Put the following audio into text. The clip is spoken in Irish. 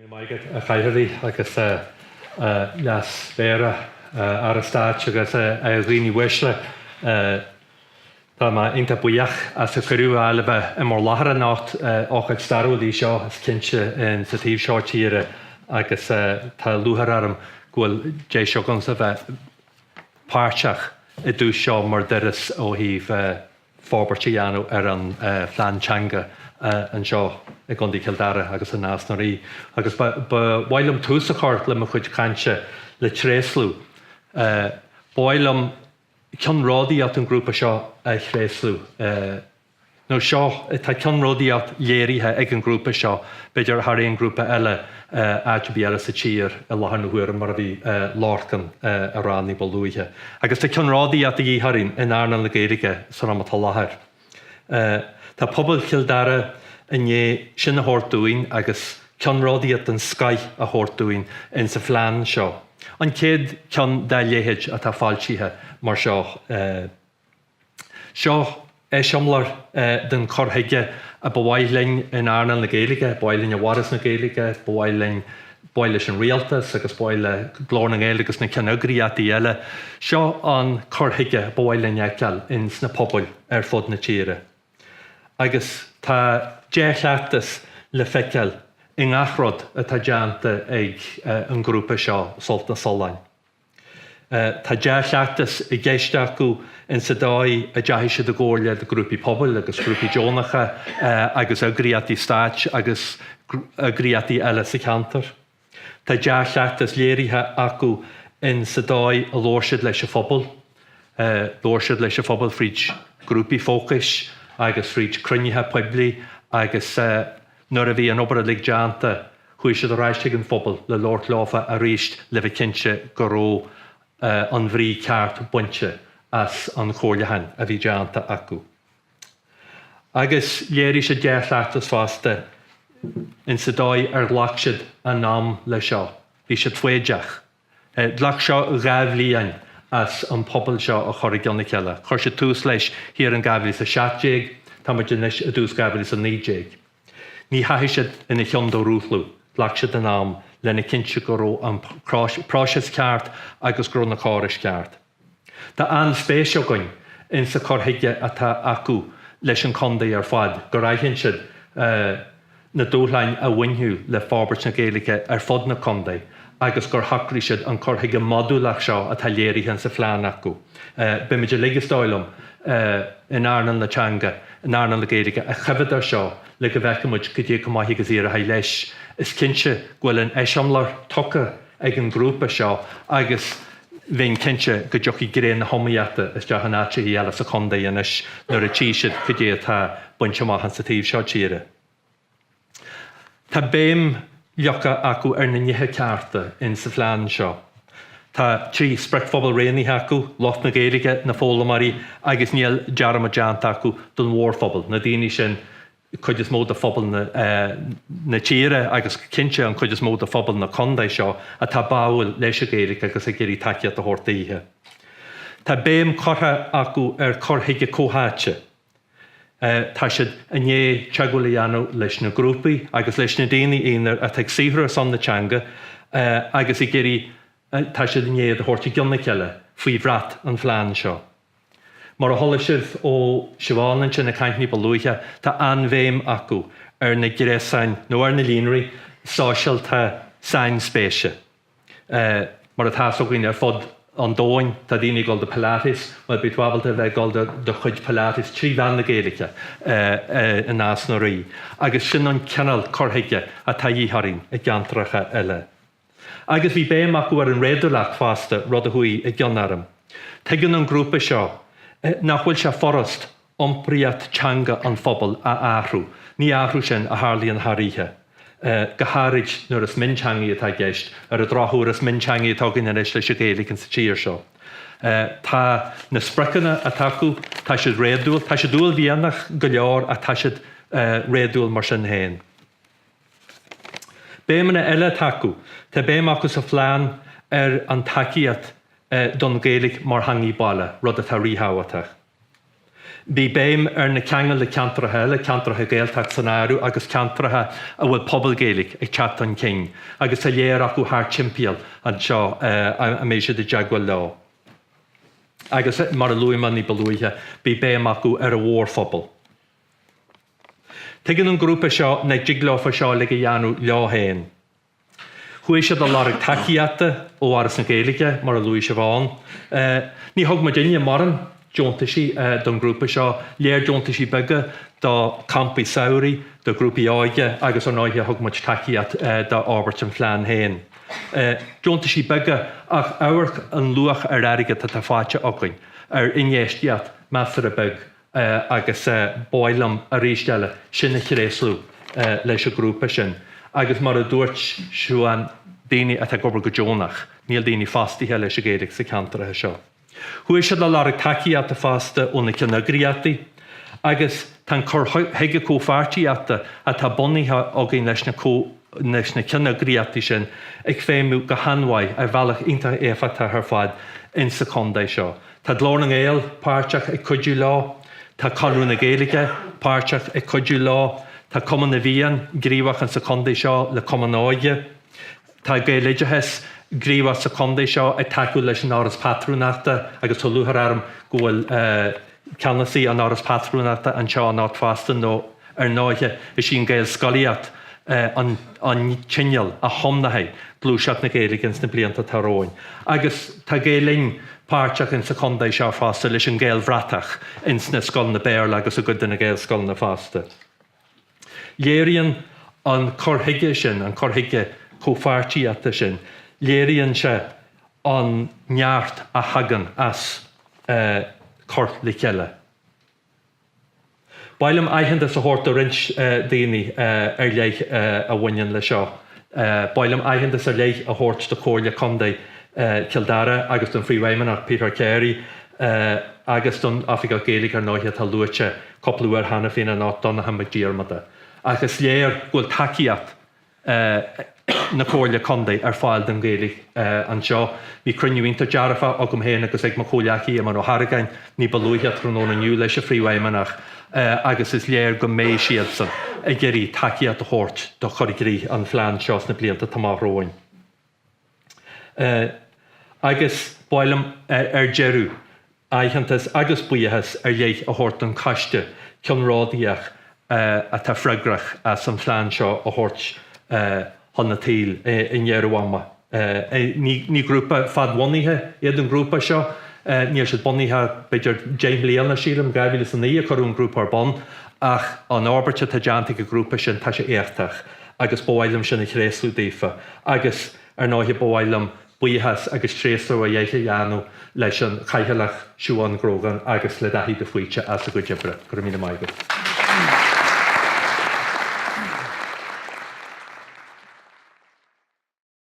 Maigad a chaithí agus las béra ar a stát agus a riní weisle tá má inta buíach as a chuú eileh I mór láthar nácht áchaid starúil seo as cinse in sa tíomh seo tíre agus tá luthar arm ghfuil dé seo gan sa bheith páirteach I dús seo mar deras ó híh fábartí anú ar an phlántanga an seo I gcondí Kildare agus an Nasnarí. Agus ba bhailm tús a chart le mo chuid cainte le tréslú. Bhailm ceanrádaí at an grúpa seo a chréslú. nó seo tá ceanrádaí at léirithe ag an grúpa seo, beidir thair grúpa eile áitriú eile sa tír a láthair na huair mar a bhí láircan a rannaí bolúithe. Agus tá ceanrádaí at a dhíthaín in airna le Gaeilge san am atá láthair. Tá pobl Kildare inné sin a thortúin agus ceanrádaí at an Sky a thortúin in sa phlean seo. An céad cean dá léhéid a tá fáiltíthe mar seo. Seo siomlar den chorthaige a bhhailinn in airna na Gaeilge, bhhailinn a waras na Gaeilge, bhhaile sin rialtas agus bhhaile glór na Gaeilge agus na ceanugriaí eile. Seo an chorthaige bhhailinn eiceal in sna pobl ar fud na tíre. Agus tá déchleachtas le feiceal I ngachrod a tá deanta ag an grúpa seo solta soláin. Tá déchleachtas I gceiste acu in sa dóid a deithise do ggóirle de grúpi pobl agus grúpi Jónacha agus agriatí stáit agus agriatí eile sa cantar. Tá déchleachtas léirithe acu in sa dóid a lórsiad leis a phobal. Lórsiad leis a phobal fríd grúpi fócais agus fríd crunnithe poibli agus nuair a bhí an obair lig deanta chuaigh siad a ráiste an phobal le Lord láfa a ríist le bheith cinse go ró an bhrí ceart buinte as an chóirlehan a bhí deanta acu. Agus léirí sé déchleachtas fásta in sa dóid ar ghlacsiad an nám le seo. Bhí sé tfuideach. Glach seo gabhlíon as an pobl seo a choirigh na ceile. Chuir sé tús leis hir an gabhlí sa 7 tá mar denis a dús gabhlí sa 9. Ní haisiad ina cheandó rúthlú, glachsiad an nám lena cinse go ró an práises ceart agus gro na cáris ceart. Tá an spéisio goin in sa chorthaige atá acu leis an condaí ar fad, go raithinn siad na dúlainn a bhainniú le fábairt na Gaeilge ar fod na condaí, agus gur thacraí siad an chorthaige modúlach seo atá léirithe sa phlean acu. B'imiid ligas dóilm in airna na teanga, in airna na Gaeilge a chefad ar seo le go bhheicimiid go dtí go maithí go zíar a haid leis. Is cinse ghfuil an éisiomlar tucha ag an grúpa seo agus bhíon cinse go dteochaí gréin na homaíochta is deach an áte í eile sa condaí inis nuair a tíisiad go dtí atá buinte amach sa tíomh seo tíre. Tá béim leocha acu ar na nithe cearta in sa phlean seo. Tá trí sprech phobal réanaithe acu, locht na Gaeilge na fólamarí agus níl dearm a deanta acu don mhór phobal. Na daoine sin chuid is mód a phobal na tíre agus cinse an chuid is mód a phobal na condaí seo a tá báil leis a Gaeilge agus a géirí taiciad a thortaíthe. Tá béim cortha acu ar chorthaige cóháite. Tá siad inné teagúla anú leis na grúpaí agus leis na daoine aonar a teag saothra san na teanga agus I géirí tá siad inné a thortaí gionnaí ceile faoi bhreat an phlean seo. Mar a thola sibh ó Seoladh sin na caintní bolúithe tá anbhéim acu ar na gréasáin nó ar na líonraí sáisialta sáin spéise. Mar a tásogainn ar fod an dóin tá daoine gáil de Pilates, mar bit bhabalta bheith gáil de chuid Pilates trí bhean na Gaeilge in Nasnarí. Agus sin an ceanal chorthaige a tá dhíthaín I gceantracha eile. Agus bhí béim acu ar an réadúlacht fásta rud a chuí I gceannaram. Tuigeann an grúpa seo nach bhfuil se forrast ompriat teanga an phobal a áhrú. Ní áhrú sin a hálíonn tharíthe. Go háirid nuair is minteangaí atá gceist ar a dráthúr is minteangaí atá gine leis leis a Gaeilge sa tír seo. Tá na spriccanna atá acu, tá siad réadúil, tá siad dúil bhíanach go leor a tá siad réadúil mar sin héin. Béimena eile tacu, tá béim acu sa phlean ar an taciad don Gaeilge mar hangaí baile, rud a tá ríthabhateach. Bhí béim na ceangal le ceantrathe géalteach san áireamh agus ceantrathe a bhfuil pobl Gaeilge ag chat an cinn, agus a léir acu thar timpeall an seo a méise de deagháil lá. Agus mar a luimán í balúithe, bhí béim acu ar a mhórphobal. Tuigeann an grúpa seo na jigláfa seo le go dheanú leathéin. Chuaigh siad a larg taciata ó áras na Gaeilge mar a luí se bháin. Ní thug ma déine maran Jontaisi don grúpa seo, léir Jontaisi bige do campi saoirí, do grúpi áige agus an áige thug muid taciat do ábhairt an phlean héin. Jontaisi bige ach áhairt an luach ar airige tá fáte againn ar inéisteat measar a big agus báilam a rísteile sinna chrééislú leis a grúpa sin. Agus mar a dúirt siúan daoine a gobar go Jonach, níl daoine fastithe leis a Gaeilge sa ceantrathe seo. Chuaigh siad le larg taciata fasta óna cinegriati, agus tan chur heige cófartíata a tá boníthe againn leis na cinegriati sin ag féimú go hanmhaid ar bhealach ionta éifeachta ar fad in sa condaid seo. Tá glór an éal páirteach ag cuidú lá, tá carú na Gaeilge páirteach ag cuidú lá, tá cumann na bhíon gríomhach an sa condaid seo le cumann áige, tá Gaeilgehes gríomh sa condaid seo ag taú leis an áras patrúnachta agus tá luthar arm gohfuil ceannasaí an áras patrúnachta an seo an áit fasta nó ar náithe is sin Gael scolaíocht an tinneal a thomnathe blúiseach na Gaeilge na blianta taróin. Agus tá Gaelín páirteach in sa condaid seo fasta leis an Gael bhreatach ins na scoil na Béarla agus a gcuid na Gael scoil na fasta. Léiríonn an chorthaige sin, an chorthaige cófartíata sin, léiríonn se an neart a hagan as cort le ceile. Bailim aitheanta sa hort a rins daoine ar léich a bhaineann le seo. Bailim aitheanta sa léich a hort de cóirle condaid Kildare agus don Freewaymanach Peter Carey agus don Africa Gaeilge ar náithe tá luaite coplúar hana féin an áit donna ha McDiarmada. Agus léir ghfuil taciat na cóirle condaid ar fáil den Gaeilge an seo. Bhí cruniúínta dearafa agam héin agus ag macóleachaí am an ó Haragain ní balúithe tróna nniu leis a Freewaymanach agus is léir go méid siad san ag geirí taciat a hort do chorigrí an phlean seos na blianta tamáthróin. Agus bailim ar jeú aitheantas agus buíochas ar léich a hort an caiste ceanrádaíoch a tá freigrach as an phlean seo a hort honna tíl in Jeruama. Ní grúpa fadhainithe iad an grúpa seo, níl siad boníthe beidir James Leanna sílam gaibhíle san ní a chorún grúpa ar bon, ach an ábhairte tá deanta go grúpa sin tá sé éartach, agus bhailim sin na chréasú dífa, agus ar náithe bhailim buíochas agus tréasú a dhéiche dheanú leis an chaithelach siúán grógan agus le daithí de faoite as a go debre, go mína maigad.